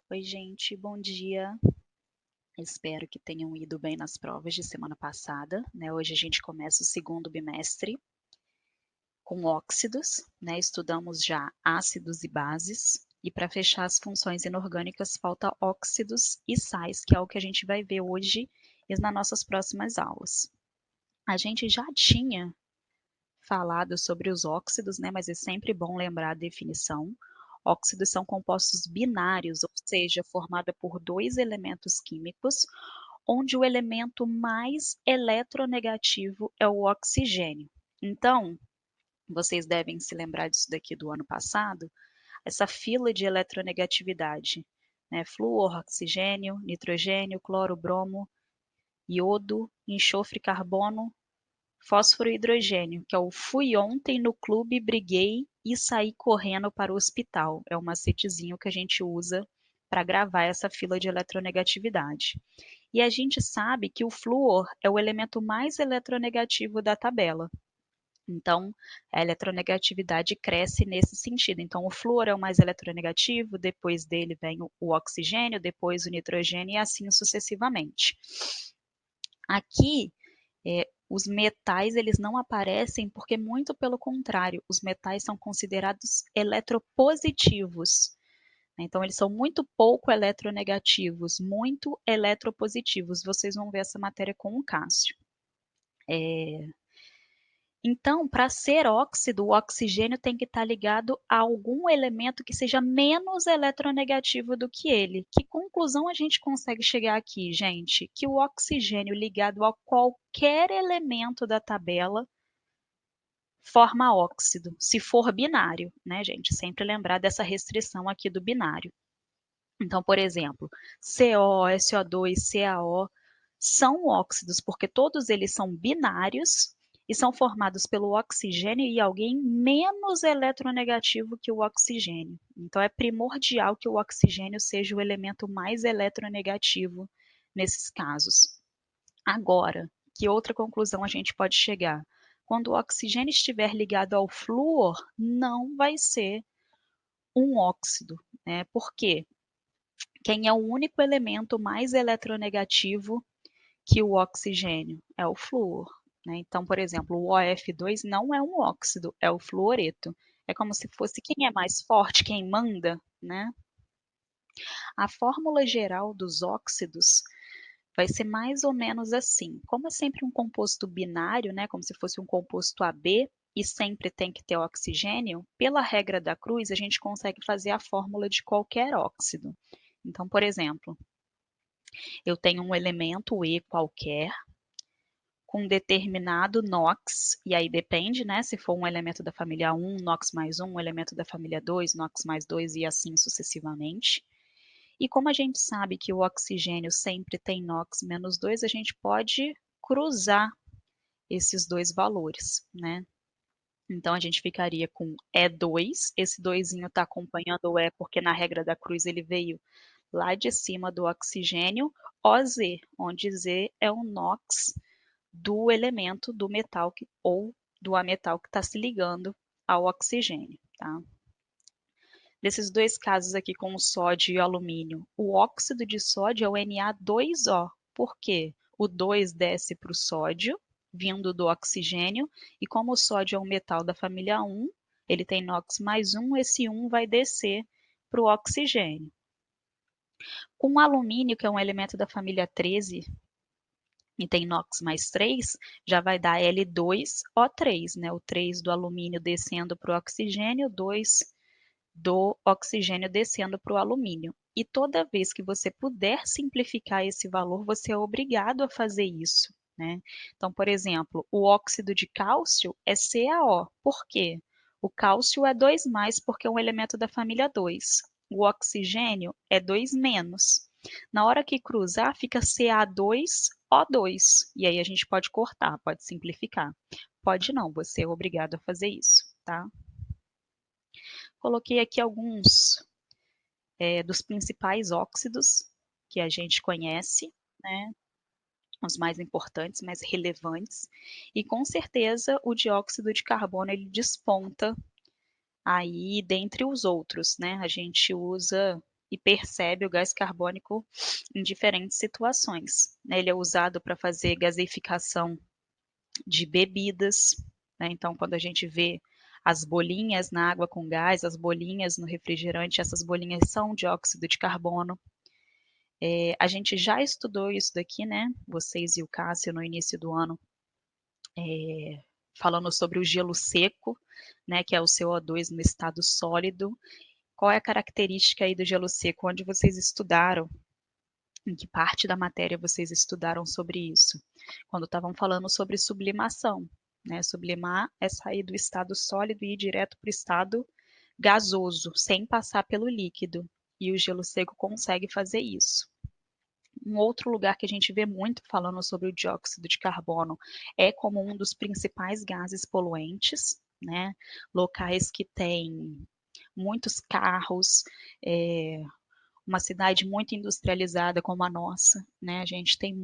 Oi, gente, bom dia. Espero que tenham ido bem nas provas de semana passada, né? Hoje a gente começa o segundo bimestre com óxidos, né? Estudamos já ácidos e bases, e para fechar as funções inorgânicas falta óxidos e sais, que é o que a gente vai ver hoje e nas nossas próximas aulas. A gente já tinha falado sobre os óxidos, né? Mas é sempre bom lembrar a definição. Óxidos são compostos binários, ou seja, formada por dois elementos químicos, onde o elemento mais eletronegativo é o oxigênio. Então, vocês devem se lembrar disso daqui do ano passado, essa fila de eletronegatividade, né? Flúor, oxigênio, nitrogênio, cloro, bromo, iodo, enxofre, carbono, fósforo e hidrogênio, que é o fui ontem no clube, briguei e saí correndo para o hospital. É um macetezinho que a gente usa para gravar essa fila de eletronegatividade. E a gente sabe que o flúor é o elemento mais eletronegativo da tabela. Então, a eletronegatividade cresce nesse sentido. Então, o flúor é o mais eletronegativo, depois dele vem o oxigênio, depois o nitrogênio e assim sucessivamente. Aqui, os metais eles não aparecem porque, muito pelo contrário, os metais são considerados eletropositivos. Então, eles são muito pouco eletronegativos, muito eletropositivos. Vocês vão ver essa matéria com o Cássio. Então, para ser óxido, o oxigênio tem que estar ligado a algum elemento que seja menos eletronegativo do que ele. Que conclusão a gente consegue chegar aqui, gente? Que o oxigênio ligado a qualquer elemento da tabela forma óxido, se for binário, né, gente? Sempre lembrar dessa restrição aqui do binário. Então, por exemplo, CO, SO2, CaO são óxidos porque todos eles são binários e são formados pelo oxigênio e alguém menos eletronegativo que o oxigênio. Então, é primordial que o oxigênio seja o elemento mais eletronegativo nesses casos. Agora, que outra conclusão a gente pode chegar? Quando o oxigênio estiver ligado ao flúor, não vai ser um óxido, né? Por quê? Quem é o único elemento mais eletronegativo que o oxigênio? É o flúor, né? Então, por exemplo, o OF2 não é um óxido, é o fluoreto. É como se fosse quem é mais forte, quem manda, né? A fórmula geral dos óxidos vai ser mais ou menos assim. Como é sempre um composto binário, né, como se fosse um composto AB, e sempre tem que ter oxigênio, pela regra da cruz, a gente consegue fazer a fórmula de qualquer óxido. Então, por exemplo, eu tenho um elemento E qualquer, com determinado NOx, e aí depende, né, se for um elemento da família 1, NOx mais 1, um elemento da família 2, NOx mais 2 e assim sucessivamente. E como a gente sabe que o oxigênio sempre tem NOx menos 2, a gente pode cruzar esses dois valores, né? Então, a gente ficaria com E2, esse 2 está acompanhando o E porque na regra da cruz ele veio lá de cima do oxigênio, OZ, onde Z é o NOx do elemento do metal ou do ametal que está se ligando ao oxigênio, tá? Desses dois casos aqui com o sódio e o alumínio, o óxido de sódio é o Na2O. Por quê? O 2 desce para o sódio, vindo do oxigênio, e como o sódio é um metal da família 1, ele tem NOx mais 1, esse 1 vai descer para o oxigênio. Com o alumínio, que é um elemento da família 13, e tem NOx mais 3, já vai dar L2O3, né? O 3 do alumínio descendo para o oxigênio, 2 do oxigênio descendo para o alumínio. E toda vez que você puder simplificar esse valor, você é obrigado a fazer isso, né? Então, por exemplo, o óxido de cálcio é CaO. Por quê? O cálcio é 2 porque é um elemento da família 2. O oxigênio é 2 menos. Na hora que cruzar, fica Ca2O2. E aí a gente pode cortar, pode simplificar. Pode não, você é obrigado a fazer isso, tá? Coloquei aqui alguns dos principais óxidos que a gente conhece, né? Os mais importantes, mais relevantes, e com certeza o dióxido de carbono ele desponta aí dentre os outros, né? A gente usa e percebe o gás carbônico em diferentes situações, né. Ele é usado para fazer gaseificação de bebidas, né, então quando a gente vê as bolinhas na água com gás, as bolinhas no refrigerante, essas bolinhas são dióxido de carbono. A gente já estudou isso daqui, né, vocês e o Cássio no início do ano, falando sobre o gelo seco, né, que é o CO2 no estado sólido. Qual é a característica aí do gelo seco? Onde vocês estudaram? Em que parte da matéria vocês estudaram sobre isso? Quando estavam falando sobre sublimação, né, sublimar é sair do estado sólido e ir direto para o estado gasoso, sem passar pelo líquido, e o gelo seco consegue fazer isso. Um outro lugar que a gente vê muito falando sobre o dióxido de carbono é como um dos principais gases poluentes, né, locais que têm muitos carros, uma cidade muito industrializada como a nossa, né, a gente tem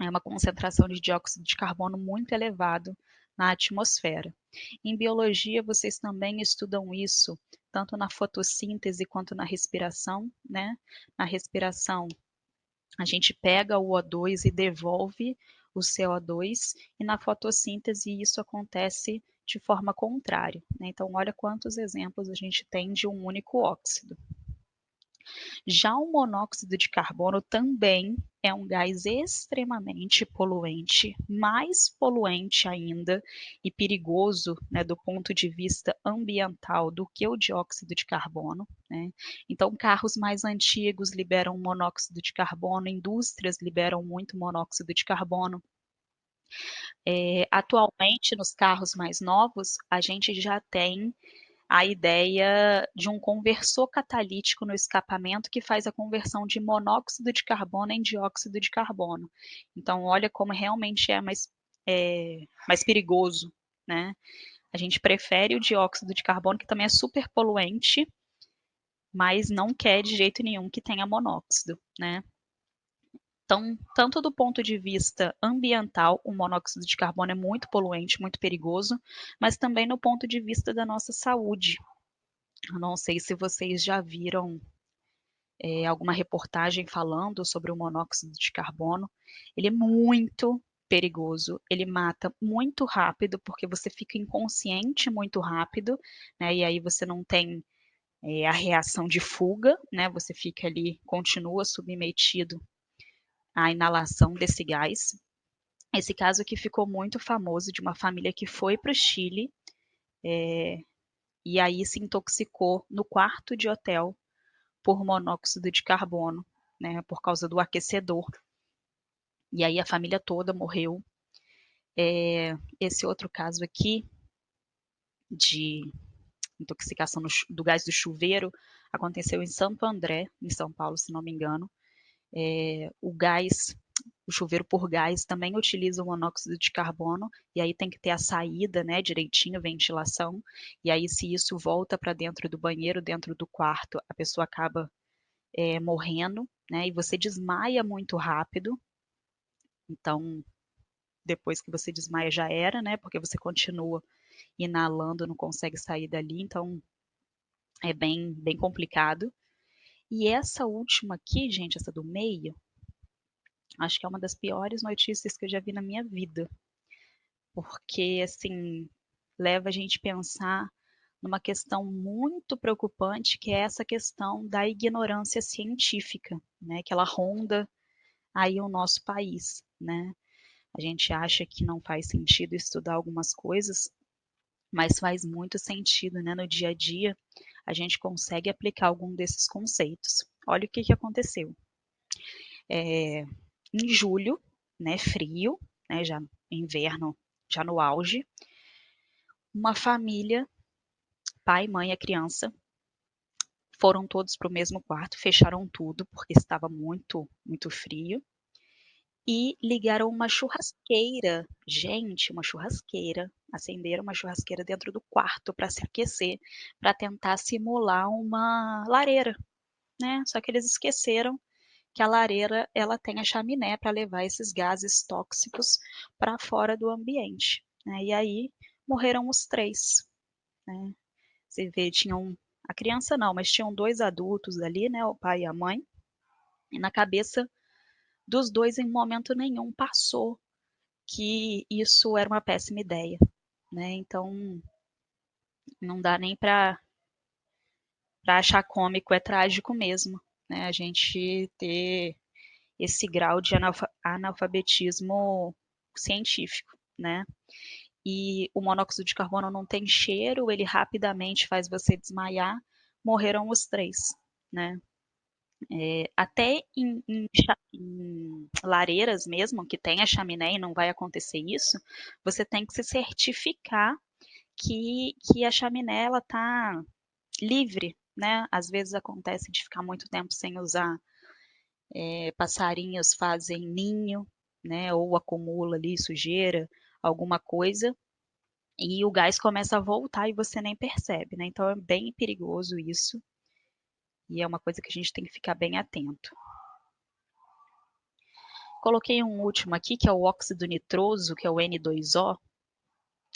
uma concentração de dióxido de carbono muito elevado na atmosfera. Em biologia, vocês também estudam isso, tanto na fotossíntese quanto na respiração, né. Na respiração, a gente pega o O2 e devolve o CO2, e na fotossíntese isso acontece de forma contrária, né. Então olha quantos exemplos a gente tem de um único óxido. Já o monóxido de carbono também é um gás extremamente poluente, mais poluente ainda e perigoso, né, do ponto de vista ambiental do que o dióxido de carbono, né. Então carros mais antigos liberam monóxido de carbono, indústrias liberam muito monóxido de carbono. Atualmente nos carros mais novos, a gente já tem a ideia de um conversor catalítico no escapamento que faz a conversão de monóxido de carbono em dióxido de carbono. Então olha como realmente é mais perigoso, né. A gente prefere o dióxido de carbono, que também é super poluente, mas não quer de jeito nenhum que tenha monóxido, né. Então, tanto do ponto de vista ambiental, o monóxido de carbono é muito poluente, muito perigoso, mas também no ponto de vista da nossa saúde. Eu não sei se vocês já viram, alguma reportagem falando sobre o monóxido de carbono. Ele é muito perigoso, ele mata muito rápido, porque você fica inconsciente muito rápido, né, e aí você não tem, a reação de fuga, né, você fica ali, continua submetido à inalação desse gás. Esse caso que ficou muito famoso de uma família que foi para o Chile, e aí se intoxicou no quarto de hotel por monóxido de carbono, né, por causa do aquecedor. E aí a família toda morreu. Esse outro caso aqui de intoxicação do gás do chuveiro aconteceu em Santo André, em São Paulo, se não me engano. O chuveiro por gás também utiliza o monóxido de carbono, e aí tem que ter a saída, né, direitinho, ventilação, e aí se isso volta para dentro do banheiro, dentro do quarto, a pessoa acaba, morrendo, né, e você desmaia muito rápido. Então, depois que você desmaia já era, né, porque você continua inalando, não consegue sair dali, então é bem complicado. E essa última aqui, gente, essa do meio, acho que é uma das piores notícias que eu já vi na minha vida, porque, assim, leva a gente pensar numa questão muito preocupante, que é essa questão da ignorância científica, né, que ela ronda aí o nosso país, né. A gente acha que não faz sentido estudar algumas coisas, mas faz muito sentido, né, no dia a dia, a gente consegue aplicar algum desses conceitos. Olha o que que aconteceu. Em julho, né, frio, né, já inverno já no auge, uma família, pai, mãe e criança, foram todos para o mesmo quarto, fecharam tudo, porque estava muito frio, e ligaram uma churrasqueira. Gente, uma churrasqueira. Acenderam uma churrasqueira dentro do quarto para se aquecer, para tentar simular uma lareira, né. Só que eles esqueceram que a lareira, ela tem a chaminé para levar esses gases tóxicos para fora do ambiente, né. E aí morreram os 3, né. Você vê, tinham a criança não, mas tinham 2 adultos ali, né, o pai e a mãe, e na cabeça dos 2 em momento nenhum passou que isso era uma péssima ideia, né, então não dá nem para achar cômico, é trágico mesmo, né, a gente ter esse grau de analfabetismo científico, né. E o monóxido de carbono não tem cheiro, ele rapidamente faz você desmaiar, morreram os 3, né. Até em lareiras mesmo, que tem a chaminé e não vai acontecer isso, você tem que se certificar que a chaminé ela tá livre, né. Às vezes acontece de ficar muito tempo sem usar, passarinhos fazem ninho, né, ou acumula ali sujeira, alguma coisa, e o gás começa a voltar e você nem percebe, né, então é bem perigoso isso, e é uma coisa que a gente tem que ficar bem atento. Coloquei um último aqui, que é o óxido nitroso, que é o N2O,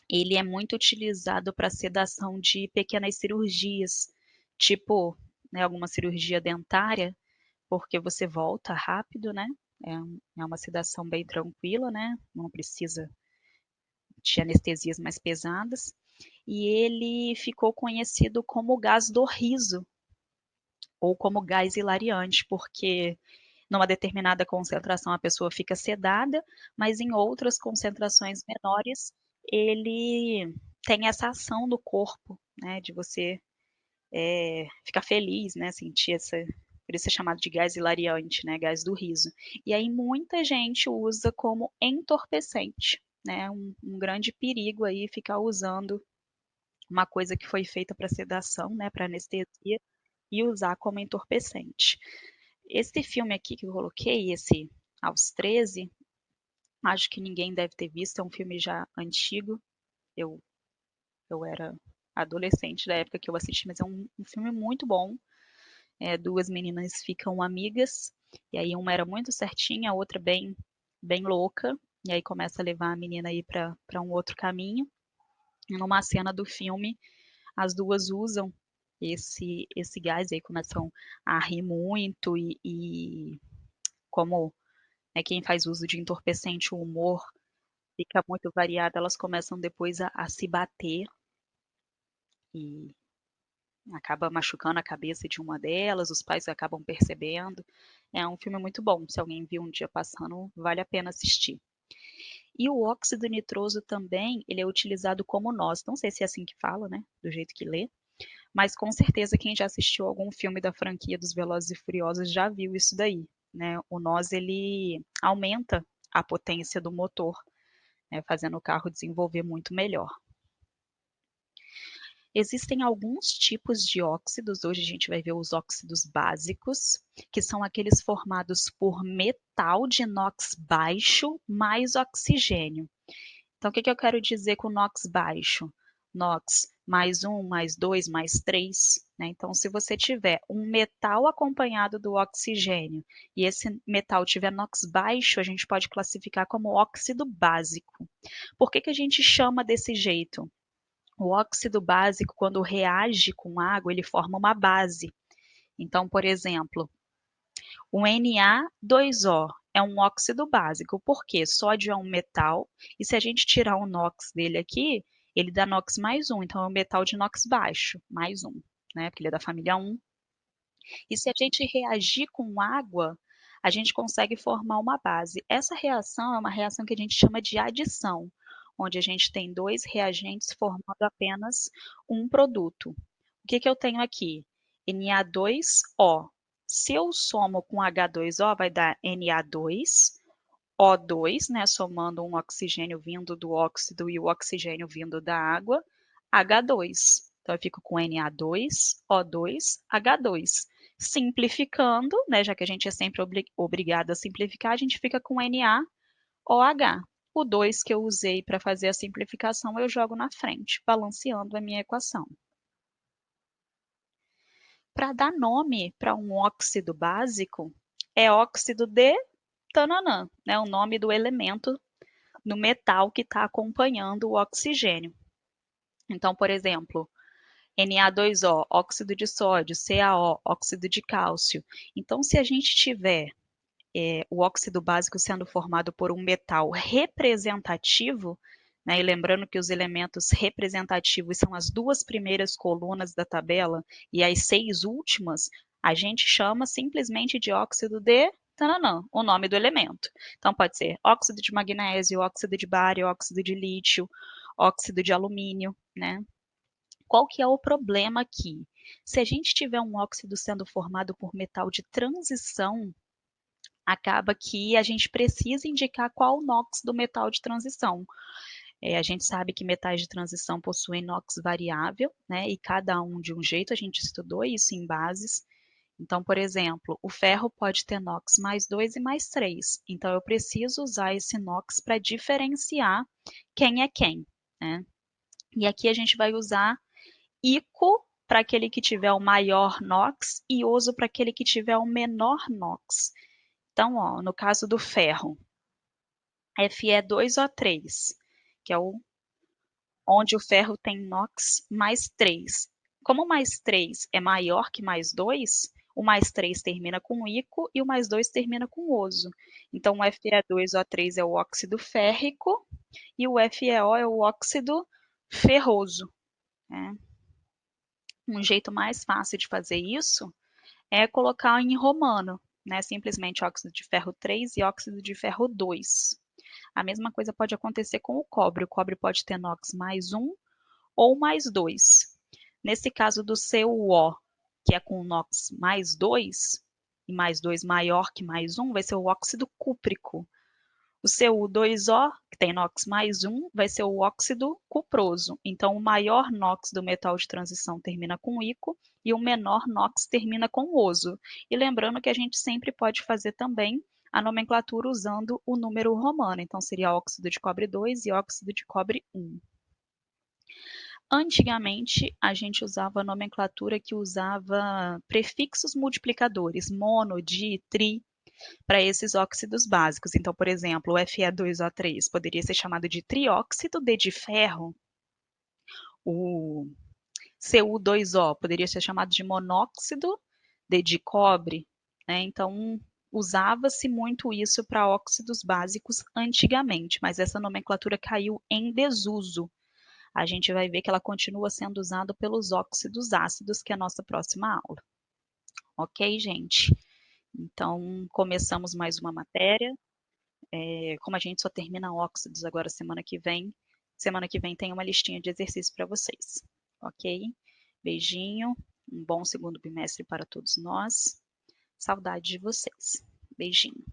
ele é muito utilizado para sedação de pequenas cirurgias, tipo, né, alguma cirurgia dentária, porque você volta rápido, né, é uma sedação bem tranquila, né, não precisa de anestesias mais pesadas, e ele ficou conhecido como gás do riso, ou como gás hilariante, porque numa determinada concentração a pessoa fica sedada, mas em outras concentrações menores ele tem essa ação do corpo, né, de você, ficar feliz, né, sentir essa por isso é chamado de gás hilariante, né, gás do riso. E aí muita gente usa como entorpecente, né, um grande perigo aí ficar usando uma coisa que foi feita para sedação, né, para anestesia, e usar como entorpecente. Esse filme aqui que eu coloquei, esse Aos 13, acho que ninguém deve ter visto, é um filme já antigo, eu eu era adolescente da época que eu assisti, mas é um filme muito bom, 2 meninas ficam amigas, e aí uma era muito certinha, a outra bem louca, e aí começa a levar a menina aí para um outro caminho, e numa cena do filme, as 2 usam esse gás, e aí começam a rir muito e como, né, quem faz uso de entorpecente, o humor fica muito variado, elas começam depois a se bater e acaba machucando a cabeça de uma delas, os pais acabam percebendo. É um filme muito bom, se alguém viu um dia passando, vale a pena assistir. E o óxido nitroso também, ele é utilizado como nós, não sei se é assim que fala, né, do jeito que lê, mas com certeza quem já assistiu algum filme da franquia dos Velozes e Furiosos já viu isso daí, né. O nós ele aumenta a potência do motor, né, fazendo o carro desenvolver muito melhor. Existem alguns tipos de óxidos, hoje a gente vai ver os óxidos básicos, que são aqueles formados por metal de NOx baixo mais oxigênio. Então o que que eu quero dizer com NOx baixo? NOx mais um, mais 2, mais 3, né, então se você tiver um metal acompanhado do oxigênio, e esse metal tiver NOx baixo, a gente pode classificar como óxido básico. Por que que a gente chama desse jeito? O óxido básico, quando reage com água, ele forma uma base. Então, por exemplo, o Na2O é um óxido básico, porque sódio é um metal, e se a gente tirar o NOx dele aqui, ele dá NOx mais um, então é um metal de NOx baixo, mais um, né, porque ele é da família 1. E se a gente reagir com água, a gente consegue formar uma base. Essa reação é uma reação que a gente chama de adição, onde a gente tem 2 reagentes formando apenas um produto. O que que eu tenho aqui? Na2O. Se eu somo com H2O, vai dar Na2, O2, né, somando um oxigênio vindo do óxido e o oxigênio vindo da água, H2. Então eu fico com Na2, O2, H2. Simplificando, né, já que a gente é sempre obrigado a simplificar, a gente fica com NaOH. O 2 que eu usei para fazer a simplificação eu jogo na frente, balanceando a minha equação. Para dar nome para um óxido básico, é óxido de tananã, né, o nome do elemento no metal que está acompanhando o oxigênio. Então, por exemplo, Na2O, óxido de sódio, CaO, óxido de cálcio. Então, se a gente tiver o óxido básico sendo formado por um metal representativo, né, e lembrando que os elementos representativos são as duas primeiras colunas da tabela e as 6 últimas, a gente chama simplesmente de óxido de tananã, o nome do elemento. Então pode ser óxido de magnésio, óxido de bário, óxido de lítio, óxido de alumínio, né? Qual que é o problema aqui? Se a gente tiver um óxido sendo formado por metal de transição, acaba que a gente precisa indicar qual o NOx do metal de transição. A gente sabe que metais de transição possuem NOx variável, né? E cada um de um jeito, a gente estudou isso em bases. Então, por exemplo, o ferro pode ter NOx mais 2 e mais 3. Então, eu preciso usar esse NOx para diferenciar quem é quem, né? E aqui a gente vai usar ICO para aquele que tiver o maior NOx e uso para aquele que tiver o menor NOx. Então, ó, no caso do ferro, Fe2O3, que é onde o ferro tem NOx mais 3. Como o mais 3 é maior que mais 2, o mais 3 termina com ICO e o mais 2 termina com oso. Então, o Fe2O3 é o óxido férrico e o FeO é o óxido ferroso, né? Um jeito mais fácil de fazer isso é colocar em romano, né? Simplesmente óxido de ferro 3 e óxido de ferro 2. A mesma coisa pode acontecer com o cobre. O cobre pode ter NOx mais 1 ou mais 2. Nesse caso do CuO, que é com NOx mais 2, e mais 2 maior que mais 1, vai ser o óxido cúprico. O Cu2O, que tem NOx mais 1, vai ser o óxido cuproso. Então, o maior NOx do metal de transição termina com ICO e o menor NOx termina com oso. E lembrando que a gente sempre pode fazer também a nomenclatura usando o número romano. Então, seria óxido de cobre 2 e óxido de cobre 1. Antigamente, a gente usava a nomenclatura que usava prefixos multiplicadores, mono, di, tri, para esses óxidos básicos. Então, por exemplo, o Fe2O3 poderia ser chamado de trióxido de ferro, o Cu2O poderia ser chamado de monóxido de cobre, né? Então, usava-se muito isso para óxidos básicos antigamente, mas essa nomenclatura caiu em desuso. A gente vai ver que ela continua sendo usada pelos óxidos ácidos, que é a nossa próxima aula. Ok, gente? Então, começamos mais uma matéria. Como a gente só termina óxidos agora semana que vem tem uma listinha de exercícios para vocês, ok? Beijinho, um bom segundo bimestre para todos nós. Saudade de vocês. Beijinho.